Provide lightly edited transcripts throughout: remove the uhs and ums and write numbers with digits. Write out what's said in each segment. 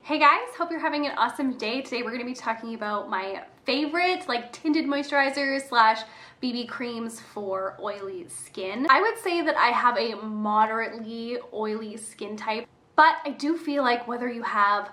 Hey guys, hope you're having an awesome day. Today we're going to be talking about my favorite like tinted moisturizers slash BB creams for oily skin. I would say that I have a moderately oily skin type, but I do feel like whether you have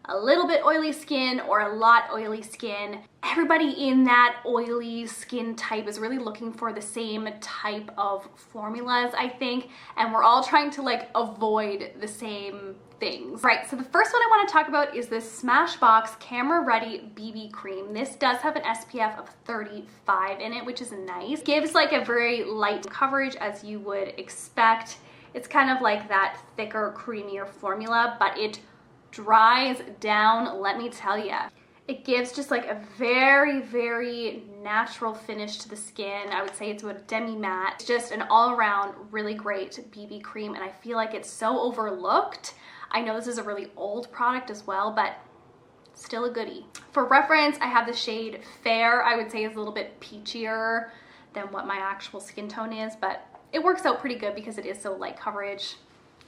a little bit oily skin or a lot oily skin, everybody in that oily skin type is really looking for the same type of formulas, I think, and we're all trying to like avoid the same things. Right, so the first one I want to talk about is this Smashbox Camera Ready BB Cream. This does have an SPF of 35 in it, which is nice. Gives like a very light coverage as you would expect. It's kind of like that thicker, creamier formula, but it dries down, let me tell you. It gives just like a very, very natural finish to the skin. I would say it's about a demi-matte. It's just an all-around really great BB cream, and I feel like it's so overlooked. I know this is a really old product as well, but still a goodie. For reference, I have the shade Fair. I would say is a little bit peachier than what my actual skin tone is, but it works out pretty good because it is so light coverage.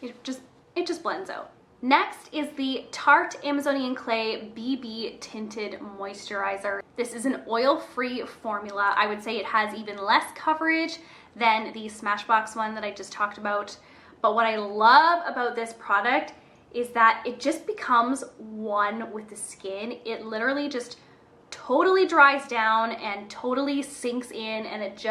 It just blends out. Next is the Tarte Amazonian Clay BB Tinted Moisturizer. This is an oil-free formula. I would say it has even less coverage than the Smashbox one that I just talked about. But what I love about this product is that it just becomes one with the skin. It literally just totally dries down and totally sinks in, and it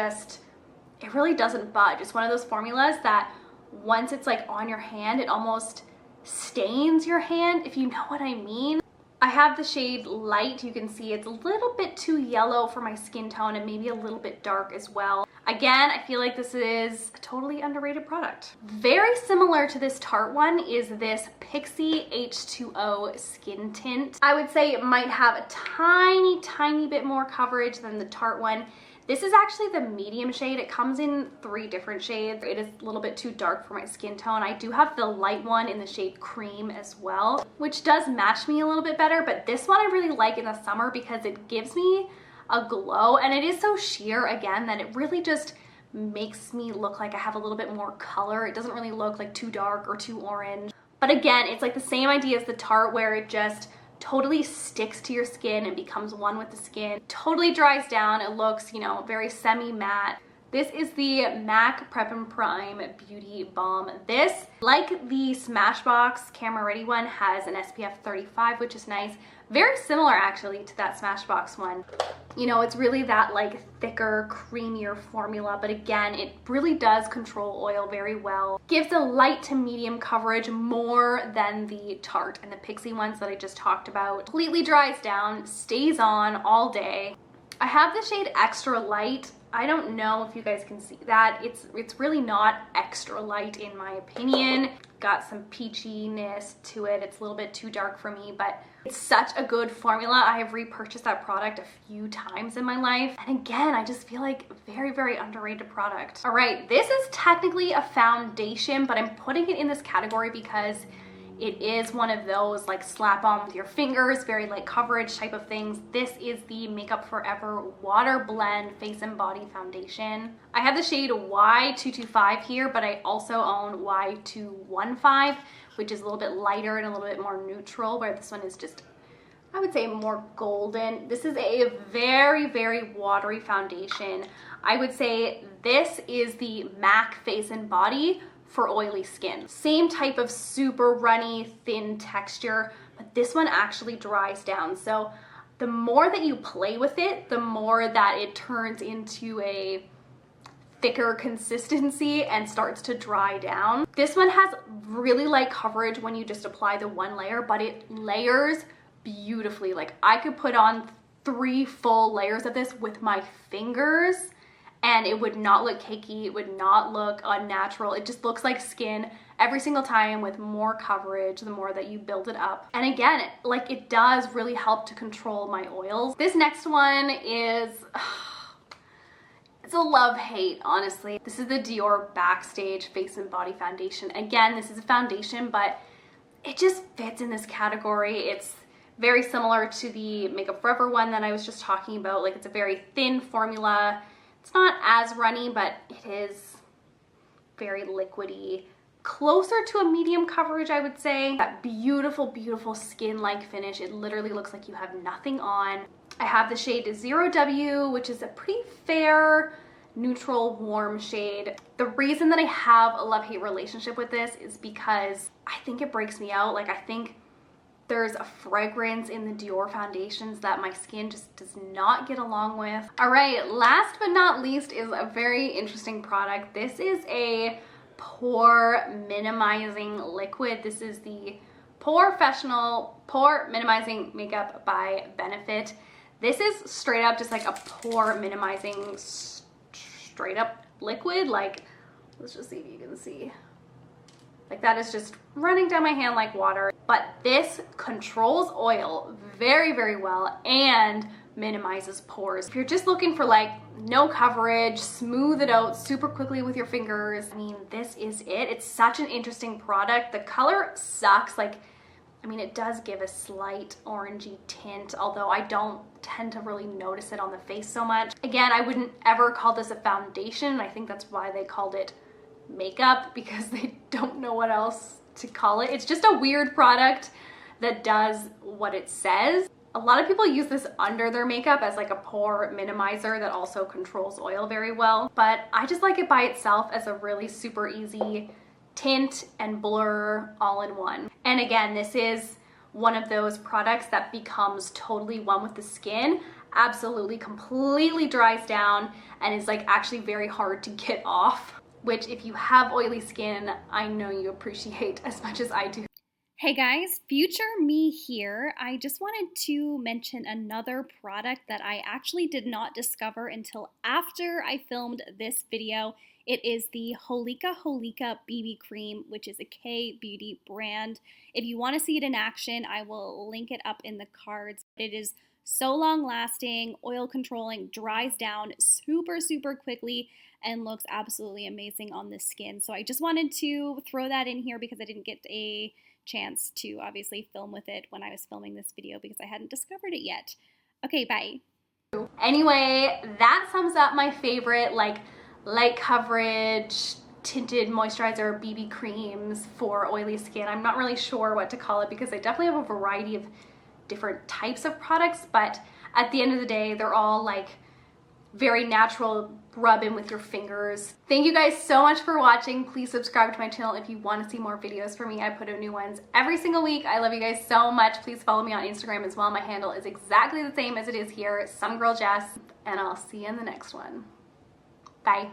really doesn't budge. It's one of those formulas that once it's like on your hand, it almost stains your hand, if you know what I mean. I have the shade Light. You can see it's a little bit too yellow for my skin tone and maybe a little bit dark as well. Again, I feel like this is a totally underrated product. Very similar to this Tarte one is this Pixi H2O Skin Tint. I would say it might have a tiny bit more coverage than the Tarte one. This is actually the medium shade. It comes in 3 different shades. It is a little bit too dark for my skin tone. I do have the light one in the shade Cream as well, which does match me a little bit better, but this one I really like in the summer because it gives me a glow, and it is so sheer again that it really just makes me look like I have a little bit more color. It doesn't really look like too dark or too orange. But again, it's like the same idea as the Tarte where it just totally sticks to your skin and becomes one with the skin. Totally dries down. It looks, you know, very semi-matte. This is the MAC Prep and Prime Beauty Balm. This, like the Smashbox Camera Ready one, has an SPF 35, which is nice. Very similar actually to that Smashbox one. You know, it's really that like thicker, creamier formula, but again, it really does control oil very well. Gives a light to medium coverage more than the Tarte and the Pixi ones that I just talked about. Completely dries down, stays on all day. I have the shade Extra Light. I don't know if you guys can see that. It's really not extra light in my opinion. Got some peachiness to it. It's a little bit too dark for me, but it's such a good formula. I have repurchased that product a few times in my life. And again, I just feel like very underrated product. All right, this is technically a foundation, but I'm putting it in this category because it is one of those like slap on with your fingers, very light coverage type of things. This is the Makeup Forever Water Blend Face and Body Foundation. I have the shade Y225 here, but I also own Y215, which is a little bit lighter and a little bit more neutral, where this one is just, I would say, more golden. This is a very watery foundation. I would say this is the MAC Face and Body for oily skin. Same type of super runny, thin texture, but this one actually dries down. So the more that you play with it, the more that it turns into a thicker consistency and starts to dry down. This one has really light coverage when you just apply the one layer, but it layers beautifully. Like I could put on 3 full layers of this with my fingers and it would not look cakey, it would not look unnatural. It just looks like skin every single time with more coverage the more that you build it up. And again, it does really help to control my oils. This next one is, it's a love-hate, honestly. This is the Dior Backstage Face and Body Foundation. Again, this is a foundation, but it just fits in this category. It's very similar to the Makeup Forever one that I was just talking about. Like, it's a very thin formula. It's not as runny, but it is very liquidy, closer to a medium coverage, I would say. That beautiful, beautiful skin-like finish. It literally looks like you have nothing on. I have the shade 0W, which is a pretty fair, neutral, warm shade. The reason that I have a love-hate relationship with this is because I think it breaks me out. Like, I think there's a fragrance in the Dior foundations that my skin just does not get along with. All right, last but not least is a very interesting product. This is a pore minimizing liquid. This is the Professional Pore Minimizing Makeup by Benefit. This is straight up just like a pore minimizing straight up liquid. Like, let's just see if you can see. Like, that is just running down my hand like water. But this controls oil very, very well and minimizes pores. If you're just looking for like no coverage, smooth it out super quickly with your fingers, I mean, this is it. It's such an interesting product. The color sucks. Like, I mean, it does give a slight orangey tint, although I don't tend to really notice it on the face so much. Again, I wouldn't ever call this a foundation. I think that's why they called it makeup, because they don't know what else to call it. It's just a weird product that does what it says. A lot of people use this under their makeup as like a pore minimizer that also controls oil very well, but I just like it by itself as a really super easy tint and blur all in one. And again, this is one of those products that becomes totally one with the skin, absolutely completely dries down, and is like actually very hard to get off, which if you have oily skin, I know you appreciate as much as I do. Hey guys, future me here. I just wanted to mention another product that I actually did not discover until after I filmed this video. It is the Holika BB Cream, which is a K-beauty brand. If you want to see it in action, I will link it up in the cards. It is so long lasting, oil controlling, dries down super, super quickly, and looks absolutely amazing on the skin. So I just wanted to throw that in here because I didn't get a chance to obviously film with it when I was filming this video because I hadn't discovered it yet. Okay, bye. Anyway, that sums up my favorite like light coverage tinted moisturizer BB creams for oily skin. I'm not really sure what to call it because I definitely have a variety of different types of products, but at the end of the day, they're all like very natural, rub in with your fingers. Thank you guys so much for watching. Please subscribe to my channel if you want to see more videos from me. I put out new ones every single week. I love you guys so much. Please follow me on Instagram as well. My handle is exactly the same as it is here, SomeGirlJess, and I'll see you in the next one. Bye.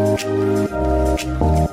Thank you.